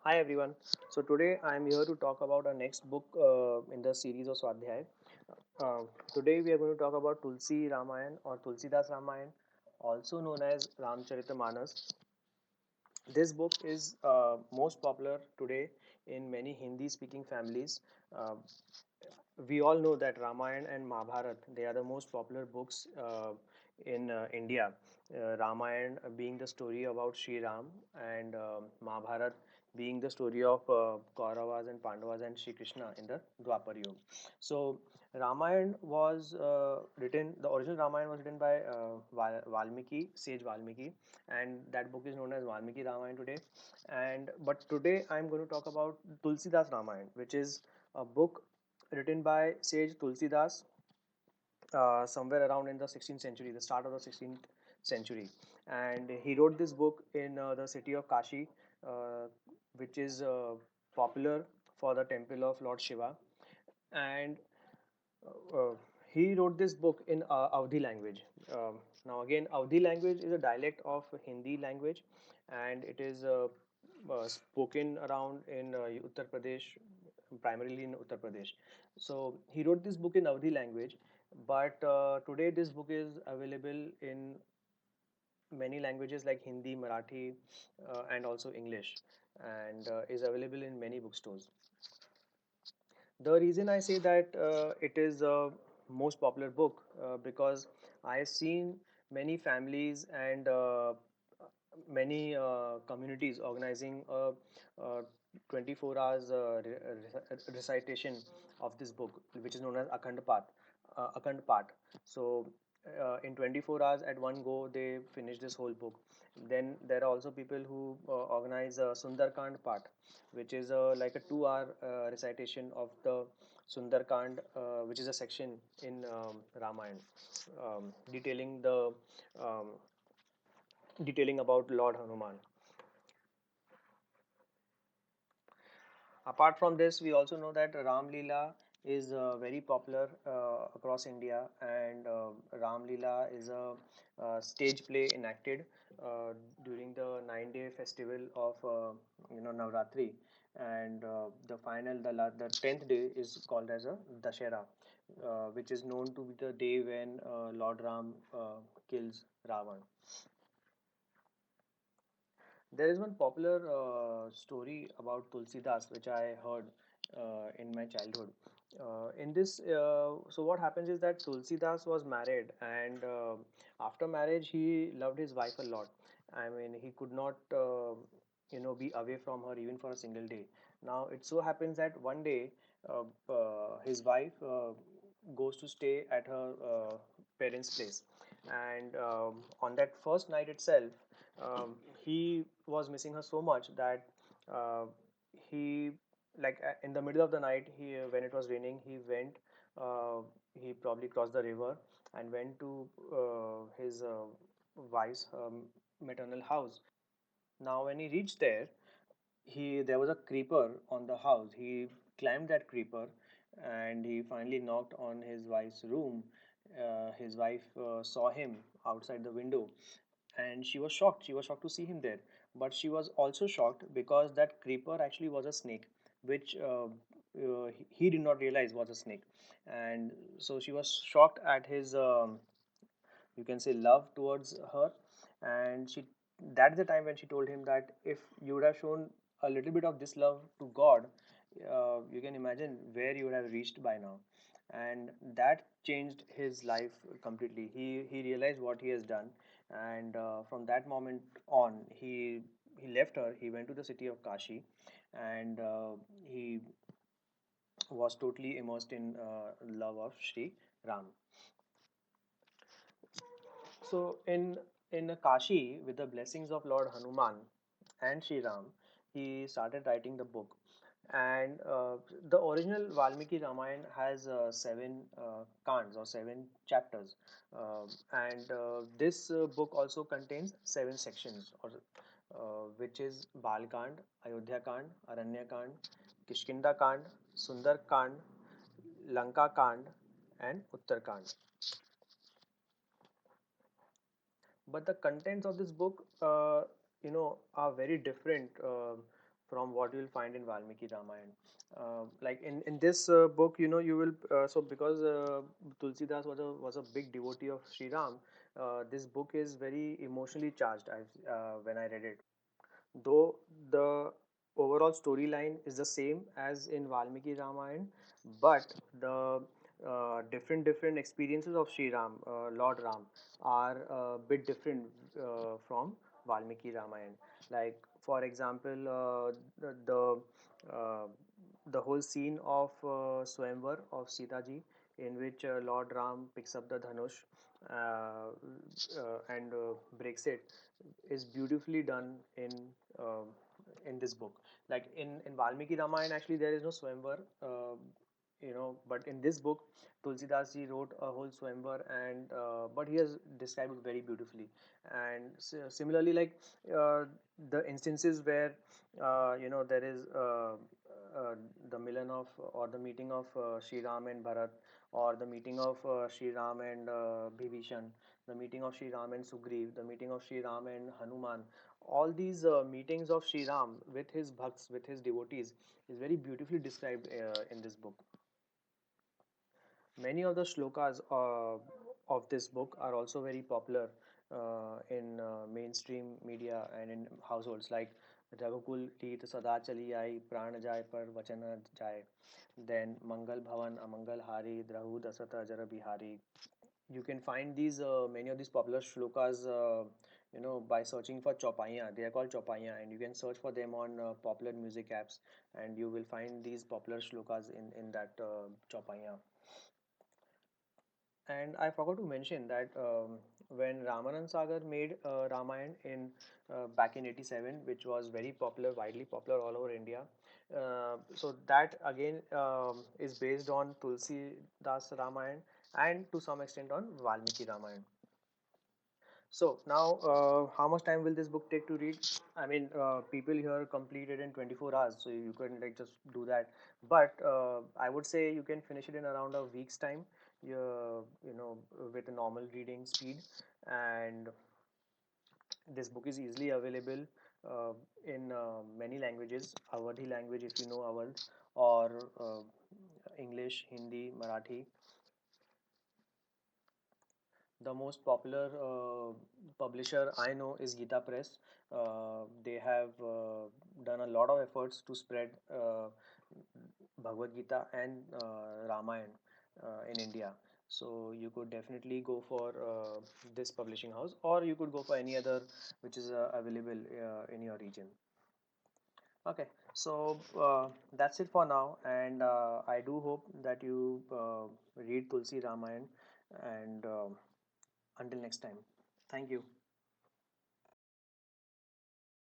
Hi everyone. So today I am here to talk about our next book in the series of Swadhyay. Uh, Today we are going to talk about Tulsi Ramayan or Tulsidas Ramayan, also known as Ramcharitamanas. This book is most popular today in many Hindi-speaking families. Uh, we all know that Ramayana and Mahabharat, they are the most popular books in India. Ramayana being the story about Sri Ram, and Mahabharat being the story of Kauravas and Pandavas and Sri Krishna in the Dwapar Yuga. So Ramayana was written. The original Ramayana was written by Valmiki, sage Valmiki, and that book is known as Valmiki Ramayana today. And but today I'm going to talk about Tulsidas Ramayana, which is a book written by sage Tulsidas somewhere around in the 16th century, the start of the 16th century. And he wrote this book in the city of Kashi, uh, which is popular for the temple of Lord Shiva. And uh, he wrote this book in Awadhi language. Now, again, Awadhi language is a dialect of Hindi language, and it is spoken around in Uttar Pradesh, primarily in Uttar Pradesh. So he wrote this book in Awadhi language, but today this book is available in many languages like Hindi, Marathi, and also English, and is available in many bookstores. The reason I say that it is a most popular book because I have seen many families and many communities organizing a 24 hours recitation of this book, which is known as Akhand Path. So, in 24 hours at one go, they finish this whole book. Then there are also people who organize a Sundarkand Path, which is like a 2 hour recitation of the Sundarkand, which is a section in Ramayana, detailing the um, detailing about Lord Hanuman. Apart from this, we also know that Ram Leela is very popular across India, and Ram Leela is a stage play enacted uh, during the 9 day festival of Navratri, and the 10th day is called as a Dashera, which is known to be the day when Lord Ram kills Ravan. There is one popular story about Tulsidas which I heard in my childhood. So what happens is that Tulsidas was married, and after marriage, he loved his wife a lot. I mean, he could not, be away from her even for a single day. Now, it so happens that one day, his wife goes to stay at her parents' place, and on that first night itself, he was missing her so much that uh, he in the middle of the night, when it was raining, uh, he probably crossed the river and went to his wife's maternal house. Now when he reached there, he there was a creeper on the house. He climbed that creeper, and he finally knocked on his wife's room. His wife saw him outside the window, and she was shocked. She was shocked to see him there, but she was also shocked because that creeper actually was a snake, which he did not realize was a snake. And so she was shocked at his you can say love towards her. And she that's the time when she told him that if you would have shown a little bit of this love to God, you can imagine where you would have reached by now. And that changed his life completely. He realized what he has done, and from that moment on, he left her. He went to the city of Kashi, and he was totally immersed in love of Sri Ram. So in Kashi, with the blessings of Lord Hanuman and Sri Ram, he started writing the book. And the original Valmiki Ramayana has seven kans or seven chapters, and this book also contains seven sections, or which is Bal Kand, Ayodhya Kand, Aranya Kand, Kishkinda Kand, Sundar Kand, Lanka Kand, and Uttar Kand. But the contents of this book are very different from what you'll find in Valmiki Ramayana. Like in this book, you will so because Tulsidas was a big devotee of Sri Ram. This book is very emotionally charged. When I read it, though the overall storyline is the same as in Valmiki Ramayana, but the different experiences of Sri Ram, Lord Ram, are a bit different from Valmiki Ramayana. Like for example, uh, the whole scene of Swayamvar of Sita Ji, in which Lord Ram picks up the Dhanush and breaks it, is beautifully done in this book. Like in Valmiki Ramayana, actually there is no Swayamvar, but in this book, Tulsidas ji wrote a whole Swayamvar, and but he has described it very beautifully. And similarly, like uh, the instances where there is the milan of or the meeting of Sri Ram and Bharat, or the meeting of Sri Ram and Bhibhishan, the meeting of Sri Ram and Sugriv, the meeting of Sri Ram and Hanuman. All these meetings of Sri Ram with his bhakts, with his devotees, is very beautifully described in this book. Many of the shlokas of this book are also very popular in mainstream media and in households, like Raghukul Teet Sada Chali Ai Pran Jai Par Vachana Jai, then Mangal Bhavan Amangal Hari Drahu Dasata Jara Bihari. You can find these many of these popular shlokas by searching for Chopaiya. They are called Chopaiya, and you can search for them on popular music apps, and you will find these popular shlokas in that Chopaiya. And I forgot to mention that when Ramanand Sagar made Ramayana in back in '87, which was very popular, widely popular all over India. So that again is based on Tulsi Das Ramayana, and to some extent on Valmiki Ramayana. So now, how much time will this book take to read? I mean, people here complete it in 24 hours, so you can like just do that. But I would say you can finish it in around a week's time. With a normal reading speed, and this book is easily available in many languages. Awadhi language, if you know Awadh, or English, Hindi, Marathi. The most popular publisher I know is Gita Press. They have done a lot of efforts to spread Bhagavad Gita and Ramayana in India. So you could definitely go for this publishing house, or you could go for any other which is available in your region. Okay, so that's it for now, and I do hope that you read Tulsi Ramayana, and until next time, thank you.